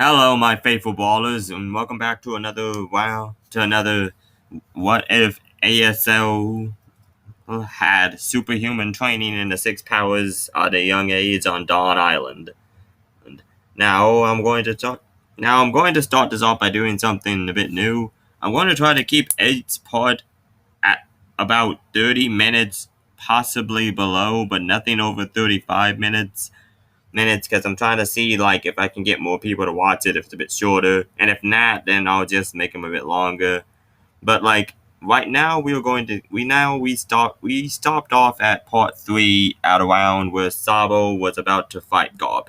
Hello, my faithful ballers, and welcome back to another What If ASL had superhuman training in the six powers at a young age on Dawn Island. And now I'm going to start. Now I'm going to start this off by doing something a bit new. I'm going to try to keep each part at about 30 minutes, possibly below, but nothing over 35 minutes because I'm trying to see like if I can get more people to watch it if it's a bit shorter, and if not, then I'll just make them a bit longer. But like right now, we stopped off at part 3 at around where Sabo was about to fight Garp.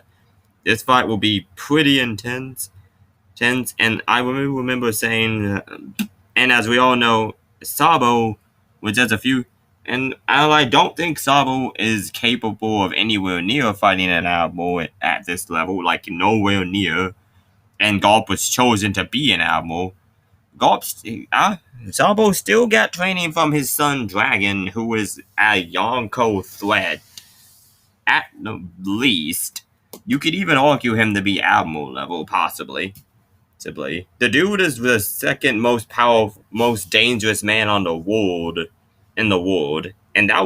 This fight will be pretty intense, and I remember saying, and as we all know, Sabo was just a few. And I don't think Sabo is capable of anywhere near fighting an admiral at this level, like nowhere near. And Garp was chosen to be an admiral. Sabo still got training from his son Dragon, who is a Yonko threat. At the least, you could even argue him to be admiral level, possibly. The dude is the second most powerful, most dangerous man on the world. In the world, and that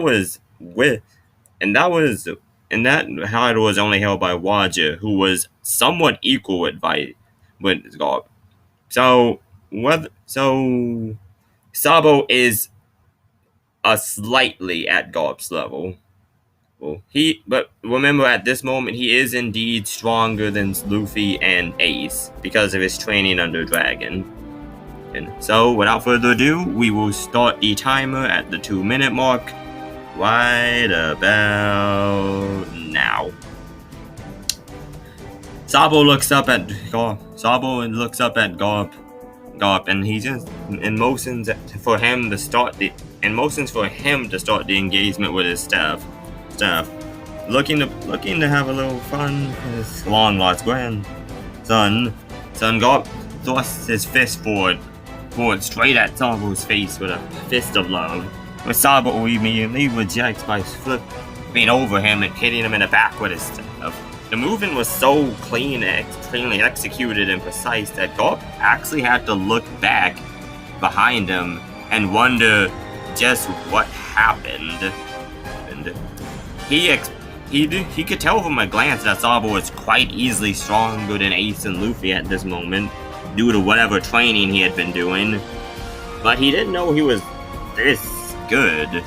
title was only held by Roger, who was somewhat equal with Garp. So Sabo is a slightly at Garp's level. But remember, at this moment, he is indeed stronger than Luffy and Ace because of his training under Dragon. And so, without further ado, we will start the timer at the 2-minute mark right about now. Sabo looks up at Garp, and he just motions for him to start the engagement with his staff. Looking to have a little fun with his long lost grandson. Garp thrusts his fist forward straight at Sabo's face with a fist of love. But Sabo immediately rejects by flipping over him and hitting him in the back with his staff. The movement was so cleanly executed and precise that Garp actually had to look back behind him and wonder just what happened. And he could tell from a glance that Sabo was quite easily stronger than Ace and Luffy at this moment, due to whatever training he had been doing. But he didn't know he was this good.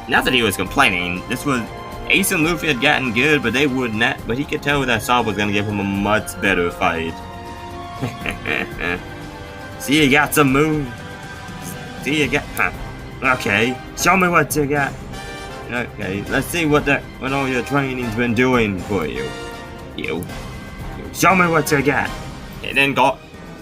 Not that he was complaining. Ace and Luffy had gotten good, but they would not. But he could tell that Sabo was going to give him a much better fight. See, you got some moves. Okay, show me what you got. Okay, let's see what all your training's been doing for you. Show me what you got. And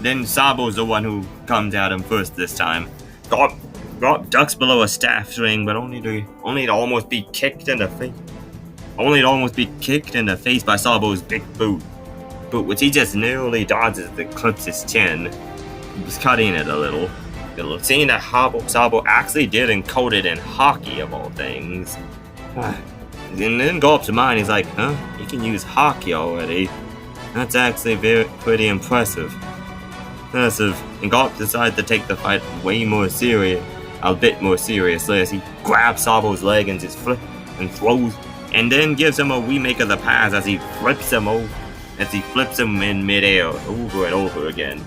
then Sabo's the one who comes at him first this time. Garp ducks below a staff string, but only to almost be kicked in the face. Only to almost be kicked in the face by Sabo's big boot, which he just nearly dodges to clips his chin, just cutting it a little. Seeing that Sabo actually did encode it in hockey of all things. And then Garp's mind is like, huh? You can use hockey already? That's actually pretty impressive. And Garp decides to take the fight a bit more seriously as he grabs Sabo's leg and just throws, and then gives him a remake of the pass as he flips him in midair over and over again.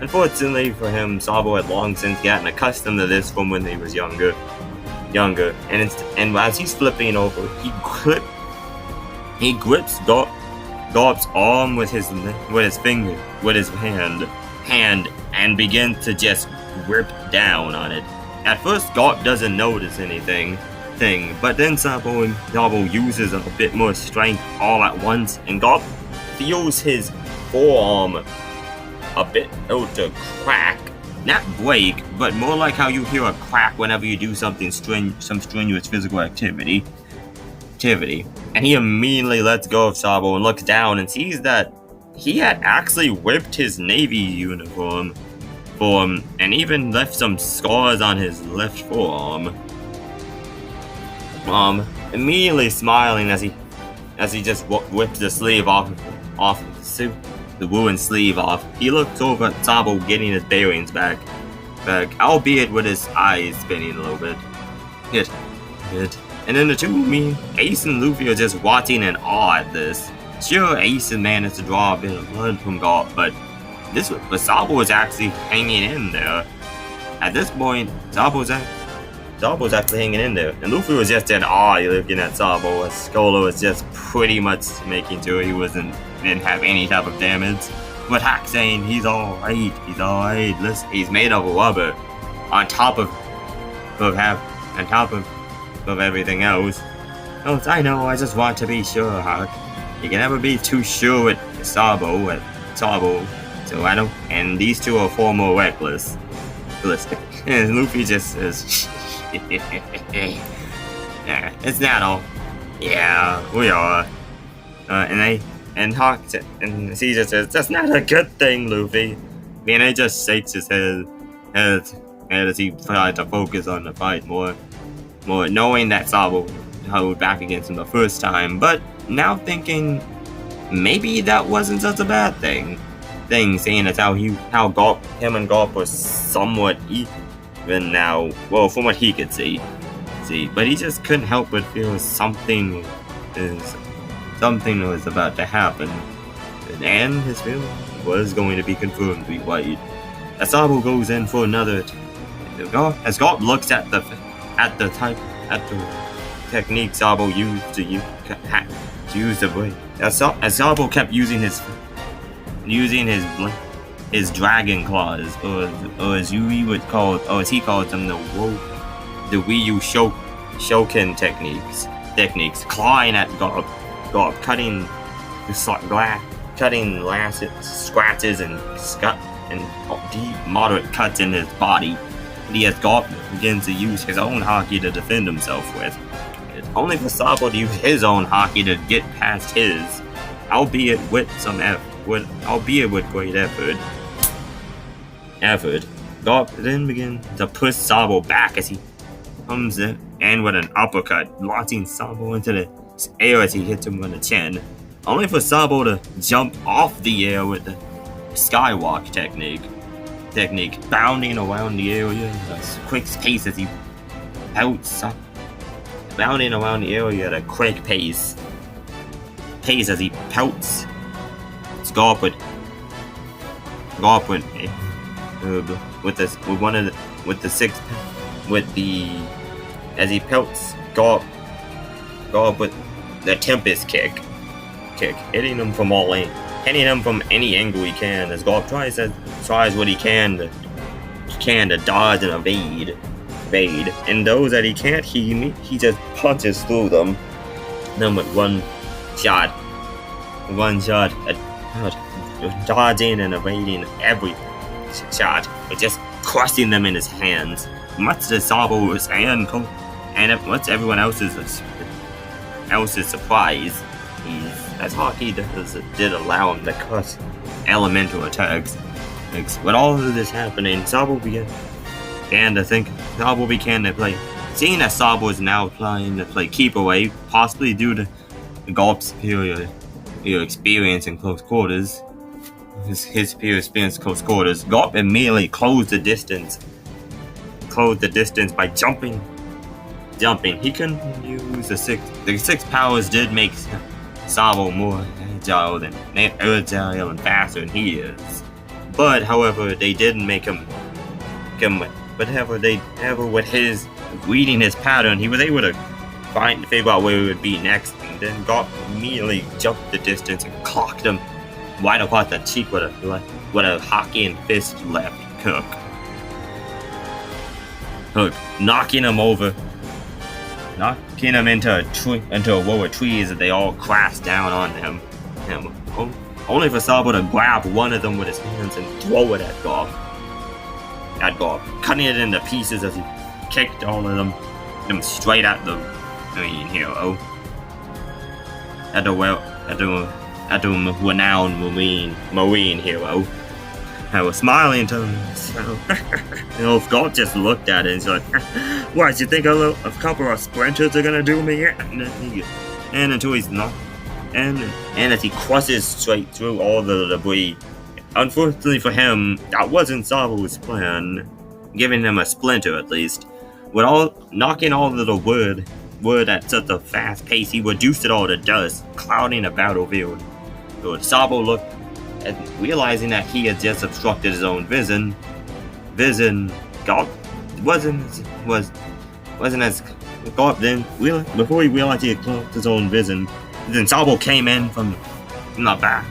Unfortunately for him, Sabo had long since gotten accustomed to this from when he was younger, and as he's flipping over, he grips Garp's arm with his hand, and begins to just grip down on it. At first, Garp doesn't notice anything, but then Sabo uses a bit more strength all at once, and Garp feels his forearm a bit to crack. Not break, but more like how you hear a crack whenever you do some strenuous physical activity. And he immediately lets go of Sabo and looks down and sees that he had actually ripped his Navy uniform for him, and even left some scars on his left forearm. Immediately smiling as he just whips the sleeve off of the suit. the ruined sleeve off, he looks over at Sabo getting his bearings back, albeit with his eyes spinning a little bit. Good. And then the two, Ace and Luffy are just watching in awe at this. Sure, Ace managed to draw a bit of blood from Garp, but Sabo was actually hanging in there. At this point, Sabo's actually hanging in there, and Luffy was just in awe looking at Sabo as Skolo was just pretty much making sure he didn't have any type of damage. But Hack saying he's alright. Listen, he's made of rubber, on top of everything else. Oh, I know. I just want to be sure, Hack. You can never be too sure with Sabo. So I don't. And these two are far more reckless. Listen, and Luffy just says, yeah, it's not all. Yeah, we are. And Hawk and Caesar says, that's not a good thing, Luffy. And he just shakes his head as he tries to focus on the fight more, knowing that Sabo held back against him the first time, but now thinking maybe that wasn't such a bad thing, seeing as how him and Garp were somewhat even now, well, from what he could see, but he just couldn't help but feel something was about to happen, and his feeling was going to be confirmed to be right. As Sabo goes in for another, as Garp looks at the technique Sabo used to use the blade. As Sabo kept using his dragon claws, or as Yui would call it, or as he calls them, the Ryu Shoken techniques, clawing at Garp, cutting scratches and deep, moderate cuts in his body. As Garp begins to use his own haki to defend himself with. It's only for Sabo to use his own haki to get past his, albeit with great effort. Garp then begins to push Sabo back as he comes in and with an uppercut, launching Sabo into the air as he hits him on the chin. Only for Sabo to jump off the air with the skywalk technique, bounding around the area at a quick pace as he pelts up. Bounding around the area at a quick pace as he pelts. It's Garp as he pelts Garp with the Tempest kick, hitting him from all angles. Hitting him from any angle he can, as Garp tries what he can to dodge and evade. And those that he can't, he just punches through them. Then with one shot, dodging and evading every shot, but just crushing them in his hands. Much to Sabo's and much everyone else's surprise. As Haki did allow him to cut elemental attacks. With all of this happening, Sabo began to play. Seeing that Sabo is now trying to play keep away, possibly due to Garp's superior experience in close quarters. His superior experience in close quarters, Garp immediately closed the distance by jumping. He couldn't use the six powers did make Sabo more agile and faster than he is. But however, they didn't make him. With his reading his pattern, he was able to figure out where he would be next, and then Garp immediately jumped the distance and clocked him right across the cheek with a hockey and fist left hook, knocking him into a row of trees that they all crashed down on him. Only for Sabo to grab one of them with his hands and throw it at Garp, cutting it into pieces as he kicked all of them straight at the hero. At the renowned marine hero. I was smiling to himself. Garp just looked at it and said, "What, you think a couple of splinters are gonna do me?" And until he's knocked and as he crushes straight through all the debris. Unfortunately for him, that wasn't Sabo's plan, giving him a splinter at least. With all knocking all of the wood at such a fast pace, he reduced it all to dust, clouding the battlefield. So Sabo looked, and realizing that he had just obstructed his own vision, Garp wasn't as Garp then before he realized he had clocked his own vision. Then Sabo came in from the back,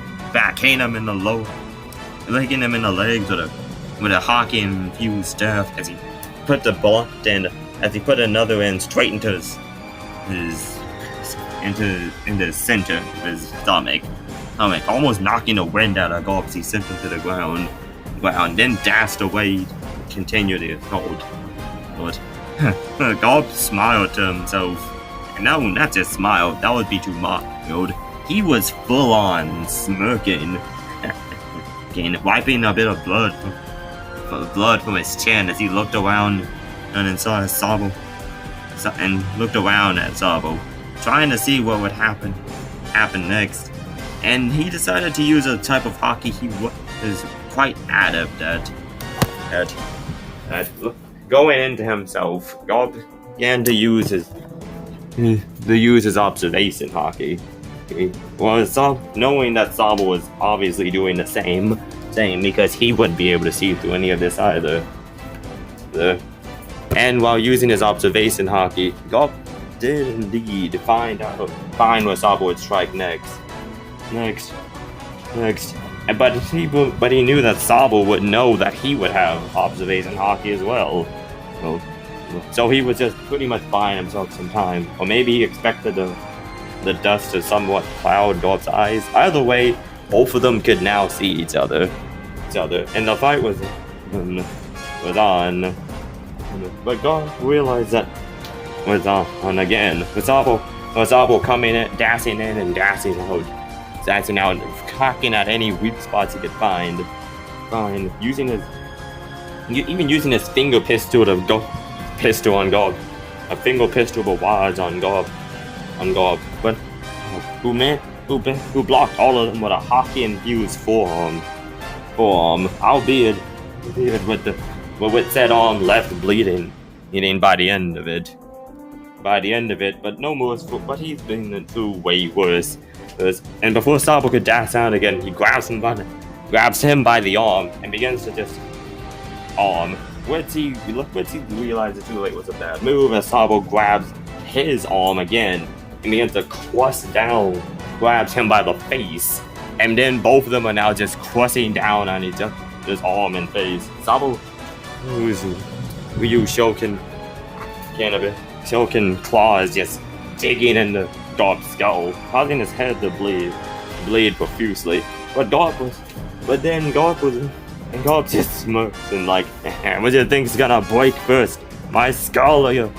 hitting him in the licking him in the legs with a hockey infused staff as he put the blunt and as he put another end straight into the center of his stomach, almost knocking the wind out of Garp as he sent him to the ground, then dashed away, continued his hold. But Garp smiled to himself. And no, not just smiled, that would be too mild. He was full on smirking, wiping a bit of blood from his chin as he looked around and saw Sabo, and looked around at Sabo, trying to see what would happen next. And he decided to use a type of hockey he was quite adept at going into himself. Garp began to use his observation hockey. Knowing that Sabo was obviously doing the same because he wouldn't be able to see through any of this either. And while using his observation hockey, Garp did indeed find where Sabo would strike next. But he knew that Sabo would know that he would have observation hockey as well. So he was just pretty much buying himself some time, or maybe he expected the dust to somewhat cloud Garp's eyes. Either way, both of them could now see each other, and the fight was on. But Garp realized that was on again. With Sabo coming in, dashing in and dashing out, cracking at any weak spots he could find, using his finger pistol to go. Pistol on Garp, a finger pistol barrage on Garp, but who blocked all of them with a hockey-infused forearm, albeit with said arm left bleeding by the end of it, but no more. But he's been through way worse. And before Sabo could dash out again, he grabs him by the arm and begins to just arm. Once he realizes too late was a bad move, as Sabo grabs his arm again and begins to grabs him by the face, and then both of them are now just crushing down on each other's arm and face. Sabo, who's Shokin claws just digging into Garp's skull, causing his head to bleed profusely. But Garp just smirks and like, what do you think's gonna break first? My skull or your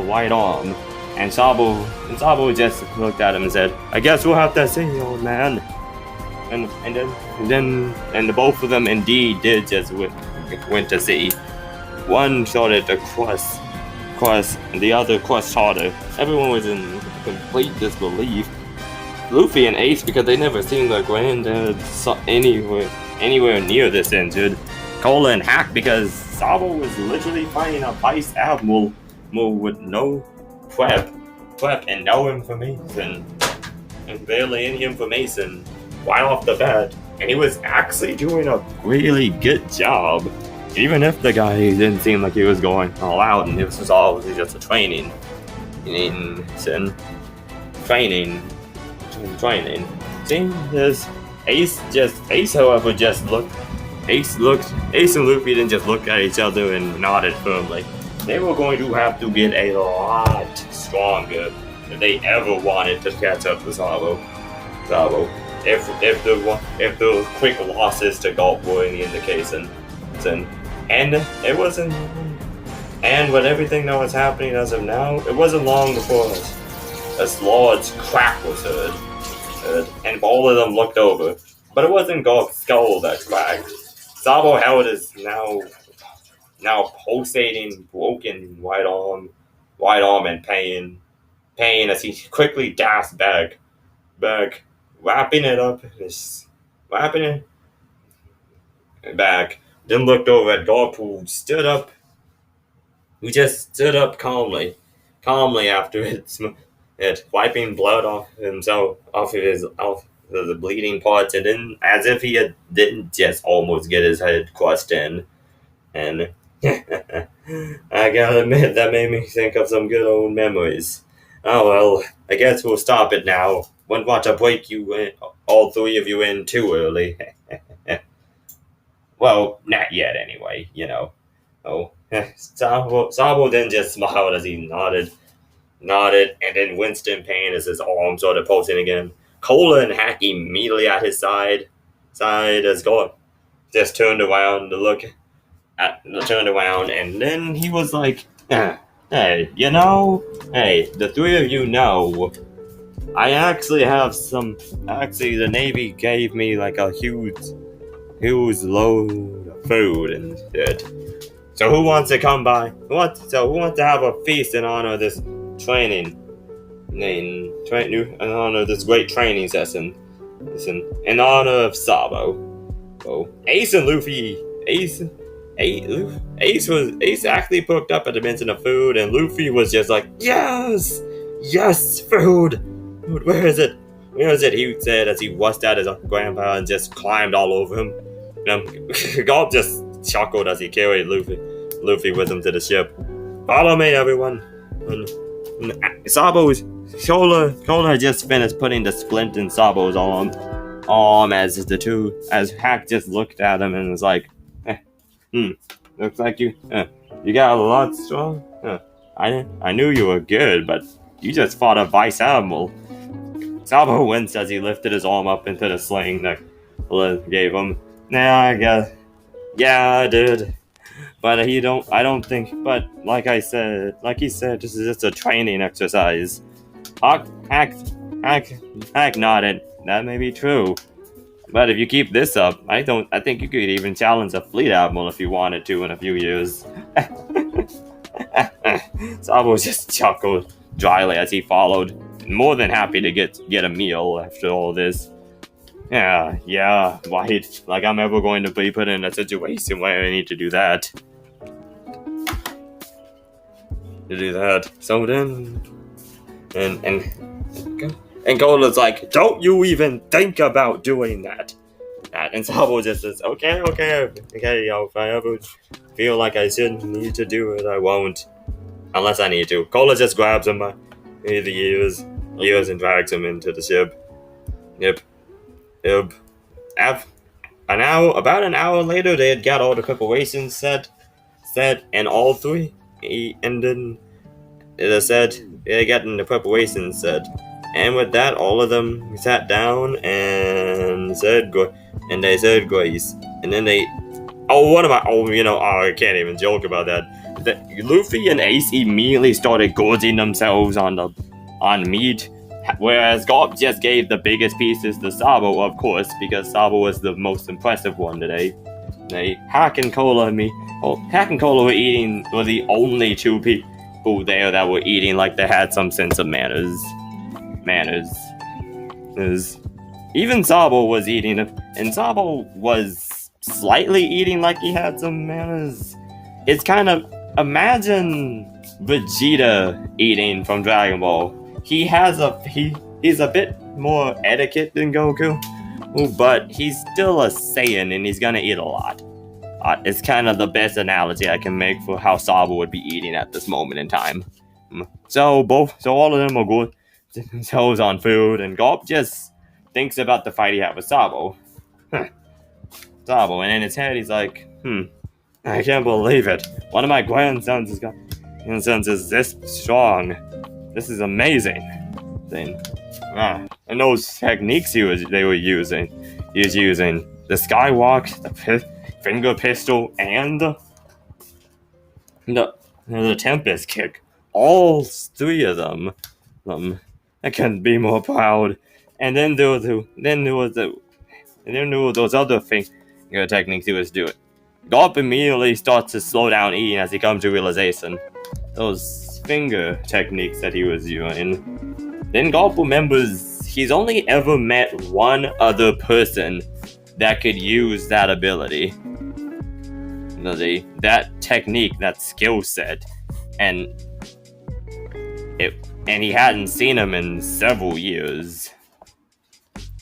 white arm? And Sabo just looked at him and said, I guess we'll have to see, old man. And the both of them indeed did just went to see. One started to crush, and the other crushed harder. Everyone was in complete disbelief. Luffy and Ace, because they never seen their granddad anywhere near this injured. Cola and Hack, because Sabo was literally fighting a vice admiral with no prep and no information, and barely any information right off the bat, and he was actually doing a really good job, even if the guy didn't seem like he was going all out, and this was all just a training. See, Ace, however, Ace and Luffy didn't just look at each other and nodded firmly. They were going to have to get a lot stronger if they ever wanted to catch up to Sabo. If the quick losses to Garp were any indication, and it wasn't. And with everything that was happening as of now, it wasn't long before a large crack was heard, and all of them looked over. But it wasn't Garp's skull that cracked. Sabo held his now pulsating, broken right arm in pain as he quickly dashed back back, wrapping it up, just wrapping it back. Then looked over at Garp, who stood up. Who just stood up calmly after it wiping blood off himself, off of the bleeding parts, and then as if didn't just almost get his head crushed in. And I gotta admit, that made me think of some good old memories. Oh well, I guess we'll stop it now. Wouldn't want to break you in, all three of you in too early. Well, not yet anyway, you know. Oh, Sabo then just smiled as he nodded, and then winced in pain as his arm started pulsing again. Cola and Hack immediately at his side as God just turned around to look turned around, and then he was like, hey, the three of you know, I actually have the Navy gave me like a huge load of food and shit. So who wants to come by? Who wants to have a feast in honor of this training? In honor of this great training session. In honor of Sabo. Oh, Ace and Luffy. Ace actually perked up at the mention of food, and Luffy was just like, yes, food. Where is it? He said as he rushed at his grandpa and just climbed all over him. Garp just chuckled as he carried Luffy with him to the ship. Follow me, everyone. And Sabo's Cola had just finished putting the splint in Sabo's arm as Hack just looked at him and was like, looks like you got a lot strong. I knew you were good, but you just fought a vice admiral. Sabo winced as he lifted his arm up into the sling that Cola gave him. I guess. Yeah, I did. But I don't think, but like he said, this is just a training exercise. Hack nodded. That may be true. But if you keep this up, I think you could even challenge a fleet admiral if you wanted to in a few years. Sabo just chuckled dryly as he followed, more than happy to get a meal after all this. Yeah, right. Like I'm ever going to be put in a situation where I need to do that. So then, and Cola's like, don't you even think about doing that. And Sabo just says, okay, if I ever feel like I shouldn't need to do it, I won't. Unless I need to. Cola just grabs him by the ears and drags him into the ship. Yep. About an hour later, they had got all the preparations set, and all three, and then they said they got in the preparations set, and with that, all of them sat down and they said grace, and then they, I can't even joke about that. Luffy and Ace immediately started gorging themselves on meat. Whereas Garp just gave the biggest pieces to Sabo, of course, because Sabo was the most impressive one today. Hack and Cola were the only two people there that were eating like they had some sense of manners. Even Sabo was eating, and Sabo was slightly eating like he had some manners. It's kind of, imagine Vegeta eating from Dragon Ball. He's a bit more etiquette than Goku, but he's still a Saiyan and he's gonna eat a lot. It's kind of the best analogy I can make for how Sabo would be eating at this moment in time. So all of them are good themselves on food, and Garp just thinks about the fight he had with Sabo. Sabo, and in his head he's like, I can't believe it. One of my grandsons is this strong. This is amazing. And those techniques he was using the skywalk, the finger pistol, and the Tempest kick. All three of them. I couldn't be more proud. And then there were those other techniques he was doing. Garp immediately starts to slow down eating as he comes to realization. Those finger techniques that he was doing. Then Garp remembers he's only ever met one other person that could use that ability. That technique, that skill set. And he hadn't seen him in several years.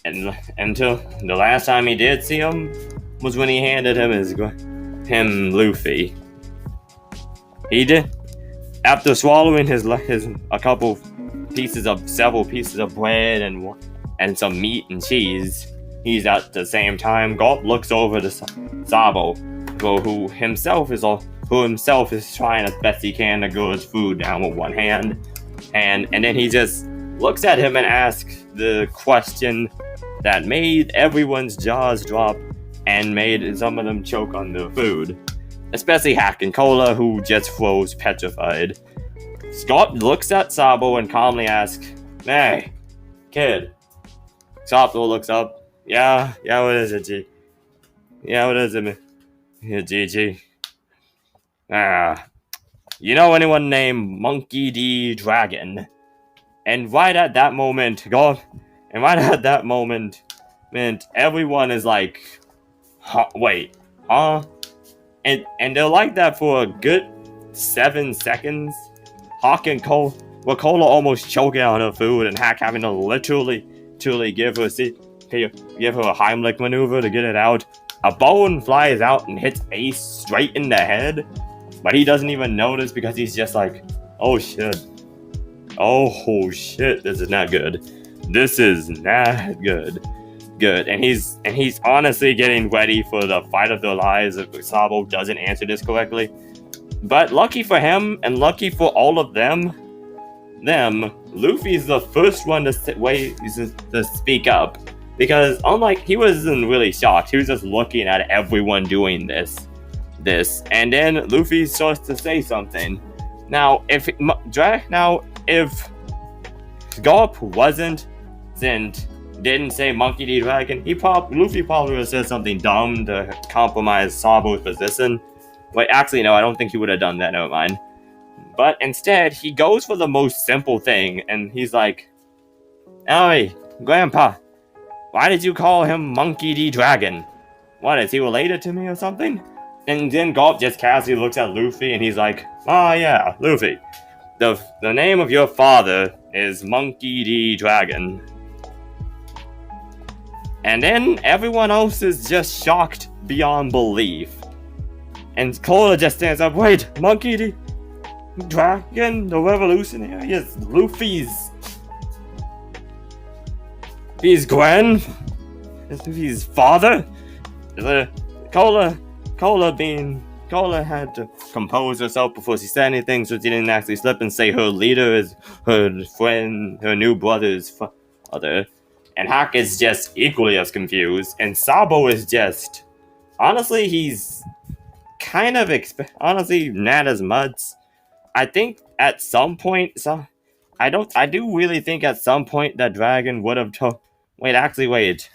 And until the last time he did see him was when he handed him Luffy. He did, after swallowing several pieces of bread and some meat and cheese. He's at the same time Garp looks over to Sabo, who himself is trying as best he can to go his food down with one hand, and then he just looks at him and asks the question that made everyone's jaws drop and made some of them choke on their food, especially Hack and Cola, who just froze petrified. Garp looks at Sabo and calmly asks, "Hey, kid." Sabo looks up. Yeah, what is it, G? Yeah, what is it, yeah, GG. You know anyone named Monkey D. Dragon? And right at that moment, everyone is like, huh, wait, huh? And they're like that for a good 7 seconds. Hawk and Cola almost choking on her food, and Hack having to literally give her a Heimlich maneuver to get it out. A bone flies out and hits Ace straight in the head, but he doesn't even notice because he's just like, oh shit, this is not good. This is not good. And he's honestly getting ready for the fight of their lives if Sabo doesn't answer this correctly. But lucky for him, and lucky for all of them, Luffy's the first one to speak up. Because unlike, he wasn't really shocked, he was just looking at everyone doing this. And then Luffy starts to say something. Now, if Garp didn't say Monkey D. Dragon, Luffy probably would have said something dumb to compromise Sabo's position. Wait, actually, no, I don't think he would have done that, never mind. But instead, he goes for the most simple thing, and he's like, "Hey, Grandpa, why did you call him Monkey D. Dragon? What, is he related to me or something?" And then Garp just casually looks at Luffy, and he's like, "Oh yeah, Luffy, the name of your father is Monkey D. Dragon." And then everyone else is just shocked beyond belief. And Cola just stands up, "Wait, Monkey D. Dragon, the revolutionary, is Luffy's father?" Cola had to compose herself before she said anything, so she didn't actually slip and say her leader is her friend, her new brother's father. And Hack is just equally as confused, and Sabo is just, honestly, he's kind of honestly not as much. I think at some point, I do really think at some point that Dragon would have told. Wait.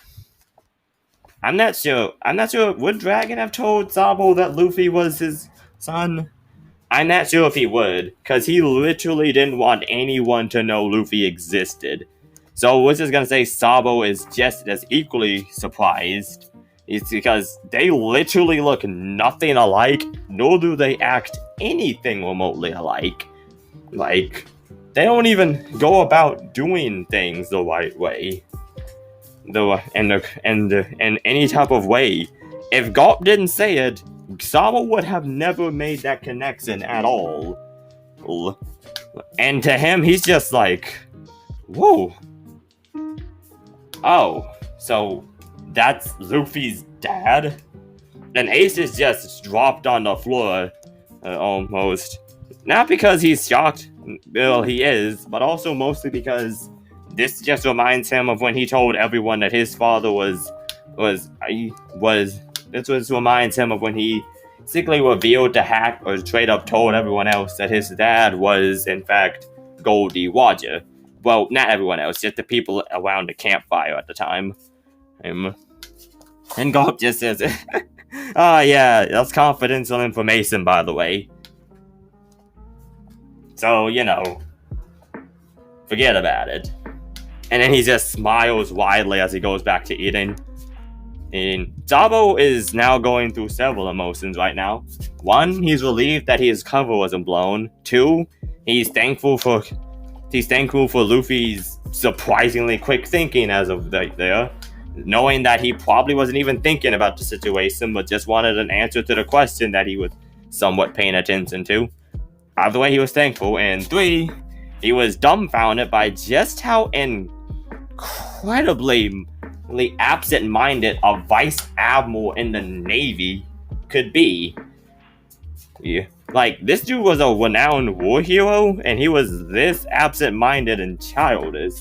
I'm not sure. Would Dragon have told Sabo that Luffy was his son? I'm not sure if he would, because he literally didn't want anyone to know Luffy existed. So we're just gonna say Sabo is just as equally surprised. It's because they literally look nothing alike, nor do they act anything remotely alike. Like, they don't even go about doing things the right way. In any type of way. If Garp didn't say it, Sabo would have never made that connection at all. And to him, he's just like, whoa. Oh, so that's Luffy's dad? And Ace is just dropped on the floor, almost. Not because he's shocked, well, he is, but also mostly because this just reminds him of when he told everyone that his father reminds him of when he basically revealed to Hack, or straight up told everyone else, that his dad was, in fact, Goldie Roger. Well, not everyone else, just the people around the campfire at the time. And Garp just says, "Oh yeah, that's confidential information, by the way. So, forget about it." And then he just smiles widely as he goes back to eating. And Sabo is now going through several emotions right now. One, he's relieved that his cover wasn't blown. Two, he's thankful for Luffy's surprisingly quick thinking as of there, knowing that he probably wasn't even thinking about the situation, but just wanted an answer to the question that he was somewhat paying attention to. Either way, he was thankful. And three, he was dumbfounded by just how incredibly absent-minded a vice admiral in the Navy could be. Yeah. Like, this dude was a renowned war hero, and he was this absent-minded and childish.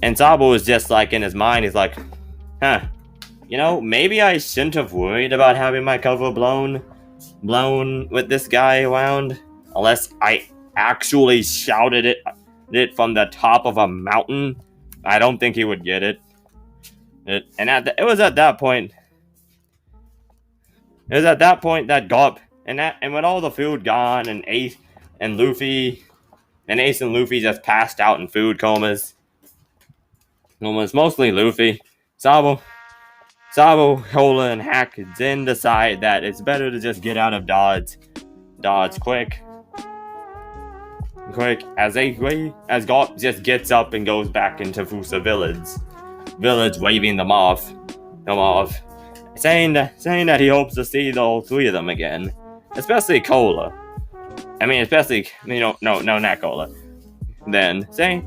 And Sabo was just like, in his mind, he's like, maybe I shouldn't have worried about having my cover blown with this guy around, unless I actually shouted it from the top of a mountain. I don't think he would get it. It was at that point that Garp and with all the food gone and Ace and Luffy just passed out in food comas. Almost mostly Luffy. Sabo, Cola, and Hack then decide that it's better to just get out of Dodge quick as Garp just gets up and goes back into Fusa village waving them off, saying that he hopes to see all three of them again, especially Cola. No, not Cola. Then saying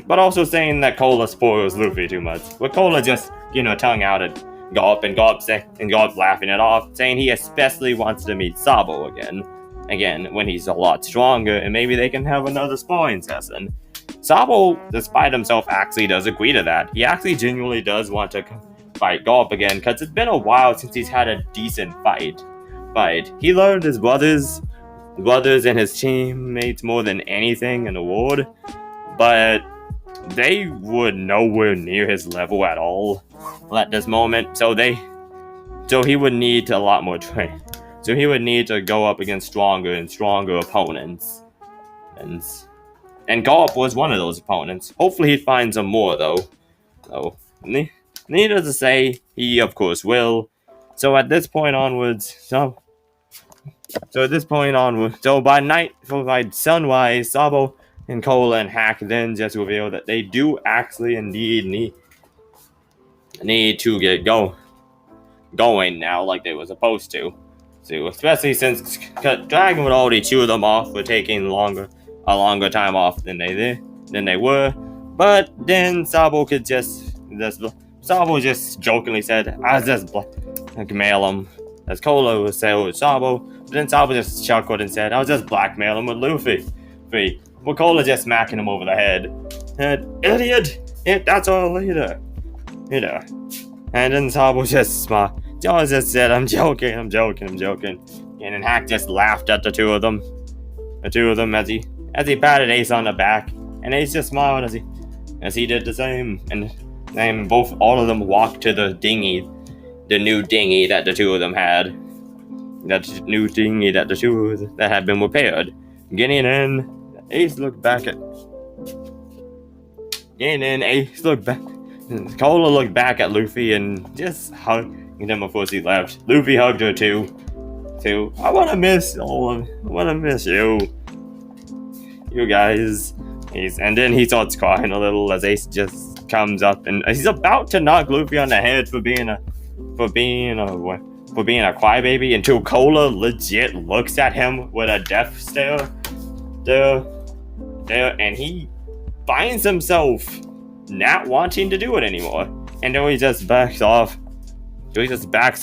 but also saying that Cola spoils Luffy too much. With Cola just tongue out at Garp and Garp laughing it off, saying he especially wants to meet Sabo again when he's a lot stronger, and maybe they can have another sparring session. Sabo, despite himself, actually does agree to that. He actually genuinely does want to fight Garp again, because it's been a while since he's had a decent fight. He learned his brothers and his teammates more than anything in the world, but they were nowhere near his level at all at this moment, so he would need a lot more training. So he would need to go up against stronger and stronger opponents. And Garp was one of those opponents. Hopefully he finds some more, though. So, needless to say, he of course will. So by sunrise, Sabo and Cola and Hack then just reveal that they do actually indeed need to get going now, like they were supposed to. So, especially since Dragon would already chew them off for taking a longer time off than they were. But then Sabo just jokingly said, "I just blackmail him," as Cola would say with Sabo. But then Sabo just chuckled and said, "I'll just blackmail him with Luffy." But Cola just smacking him over the head. "Idiot! That's all later." And then Sabo just smiled. Jaws just said, I'm joking. And then Hack just laughed at the two of them as he patted Ace on the back, and Ace just smiled as he did the same. And then all of them walked to the new dinghy that the two of them had. That new dinghy that had been repaired. Getting in, Ace looked back. Cola looked back at Luffy and just hugged him before he left. Luffy hugged her too. I wanna miss you guys. And then he starts crying a little as Ace just comes up and he's about to knock Luffy on the head for being a crybaby, until Cola legit looks at him with a death stare. And he finds himself not wanting to do it anymore. And then he just backs off. So he just kind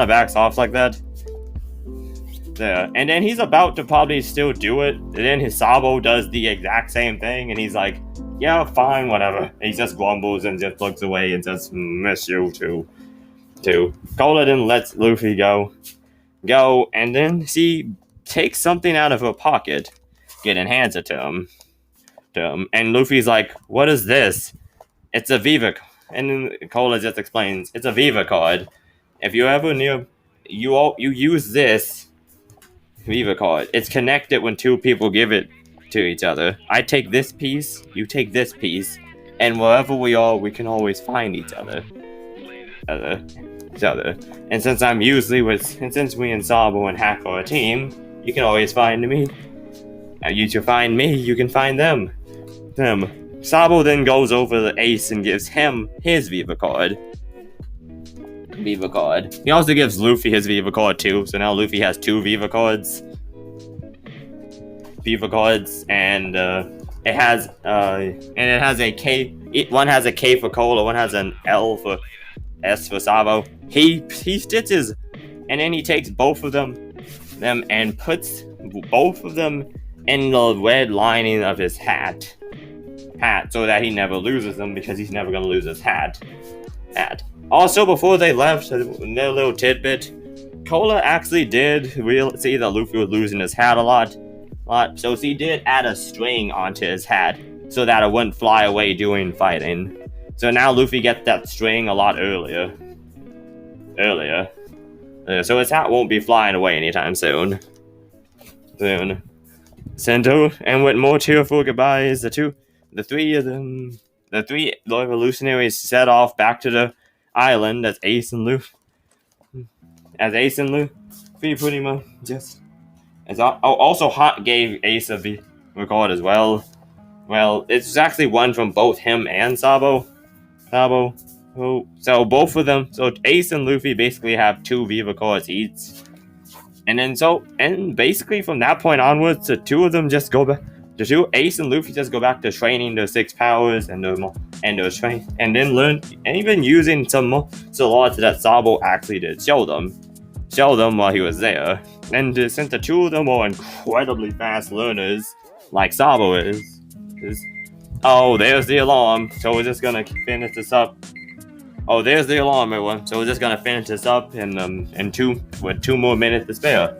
of backs off like that. There. And then he's about to probably still do it. And then his Sabo does the exact same thing. And he's like, yeah, fine, whatever. He just grumbles and just looks away and says, miss you too. Cola then lets Luffy go. And then she takes something out of her pocket. And hands it to him. And Luffy's like, what is this? It's a Viva. And then Cola just explains, it's a Viva card. If you ever you use this Viva card. It's connected when two people give it to each other. I take this piece, you take this piece, and wherever we are, we can always find each other. And since I'm usually and since we and Sabo and Hack are a team, you can always find me. You to find me, you can find them. Sabo then goes over to Ace and gives him his Viva card. He also gives Luffy his Viva card too, so now Luffy has 2 Viva cards. And it has a K. One has a K for Cola, one has an L for S for Sabo. He stitches, and then he takes both of them and puts both of them in the red lining of his hat, so that he never loses them, because he's never gonna lose his hat. Also, before they left, their little tidbit, Cola actually did see that Luffy was losing his hat a lot, so he did add a string onto his hat so that it wouldn't fly away during fighting. So now Luffy gets that string a lot earlier. So his hat won't be flying away anytime soon. Sento, and with more tearful goodbyes, the three revolutionaries set off back to the island as Ace and Luffy pretty much just also Hot gave Ace a V record as well. Well, it's actually one from both him and Sabo. So both of them, so Ace and Luffy basically have 2 Viva cards each. And basically from that point onwards, the two of them just go back. Ace and Luffy just go back to training their 6 powers and then learn, and even using some laws that Sabo actually did show them while he was there. And since the two of them are incredibly fast learners, like Sabo is. Oh, there's the alarm. So we're just gonna finish this up. Oh, there's the alarm, everyone. So we're just gonna finish this up with 2 more minutes to spare.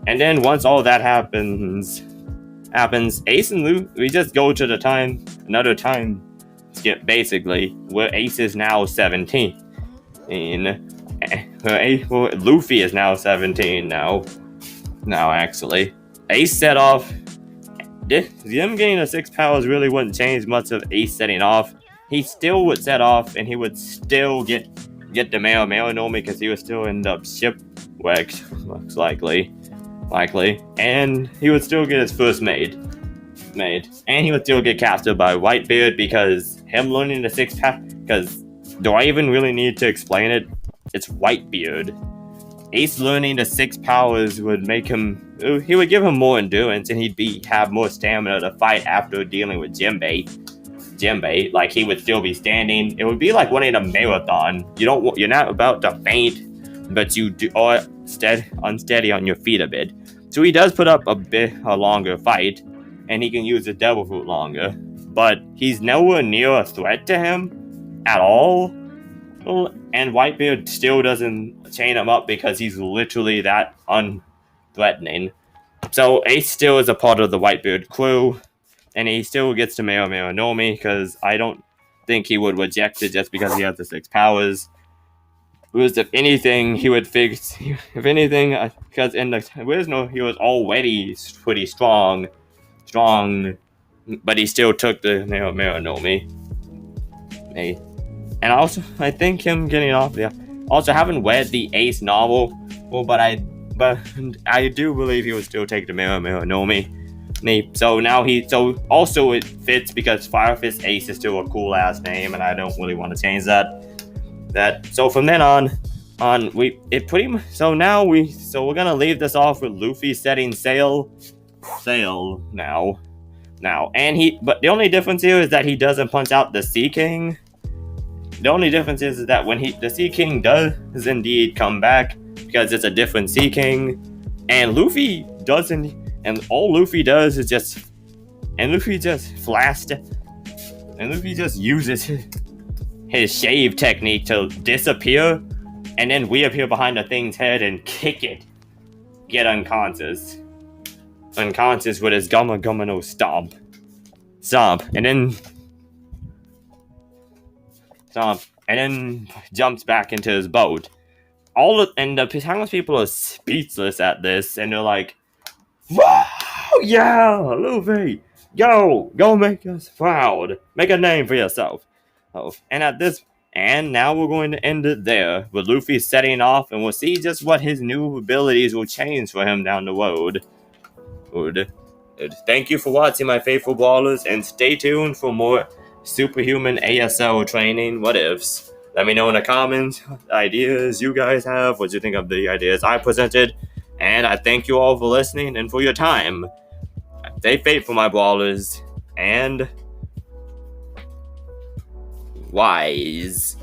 And then once all that happens, Ace and Luffy, we just go to another time skip, basically, where Ace is now 17. Luffy is now 17 now, actually. Ace set off. Them getting the 6 powers really wouldn't change much of Ace setting off. He still would set off, and he would still get the Meo Normie, because he would still end up shipwrecked, most likely, and he would still get his first mate, and he would still get captured by Whitebeard, because him learning the 6 powers. Because do I even really need to explain it? It's Whitebeard. Ace learning the 6 powers would make him. He would give him more endurance, and he'd have more stamina to fight after dealing with Jimbei. Like, he would still be standing. It would be like winning a marathon. You're not about to faint, but you are unsteady on your feet a bit. So he does put up a longer fight, and he can use the Devil Fruit longer. But he's nowhere near a threat to him at all. And Whitebeard still doesn't chain him up, because he's literally that unthreatening. So Ace still is a part of the Whitebeard crew, and he still gets to Meo Normie, because I don't think he would reject it just because he has the 6 powers. Because if anything, he would fix. If anything, because in the original, he was already pretty strong, but he still took the Meo Normie. And also, I think him getting off. Also, haven't read the Ace novel, but I do believe he would still take the Meo Normie. So also it fits, because Fire Fist Ace is still a cool ass name, and I don't really want to change that. So from then on we're gonna leave this off with Luffy setting sail now, and but the only difference here is that he doesn't punch out the Sea King. The only difference is that when the Sea King does indeed come back, because it's a different Sea King, and Luffy doesn't. And all Luffy does is Luffy just uses his shave technique to disappear, and then reappear behind the thing's head and kick it. Get unconscious with his Gumma no stomp, and then jumps back into his boat. and the townspeople are speechless at this, and they're like, "Wow, yeah, Luffy, go make us proud, make a name for yourself." Oh, and now we're going to end it there with Luffy setting off, and we'll see just what his new abilities will change for him down the road. Thank you for watching, my faithful ballers, and stay tuned for more superhuman ASL training what ifs. Let me know in the comments ideas you guys have, what you think of the ideas I presented, and I thank you all for listening and for your time. Stay faithful, my ballers, and wise.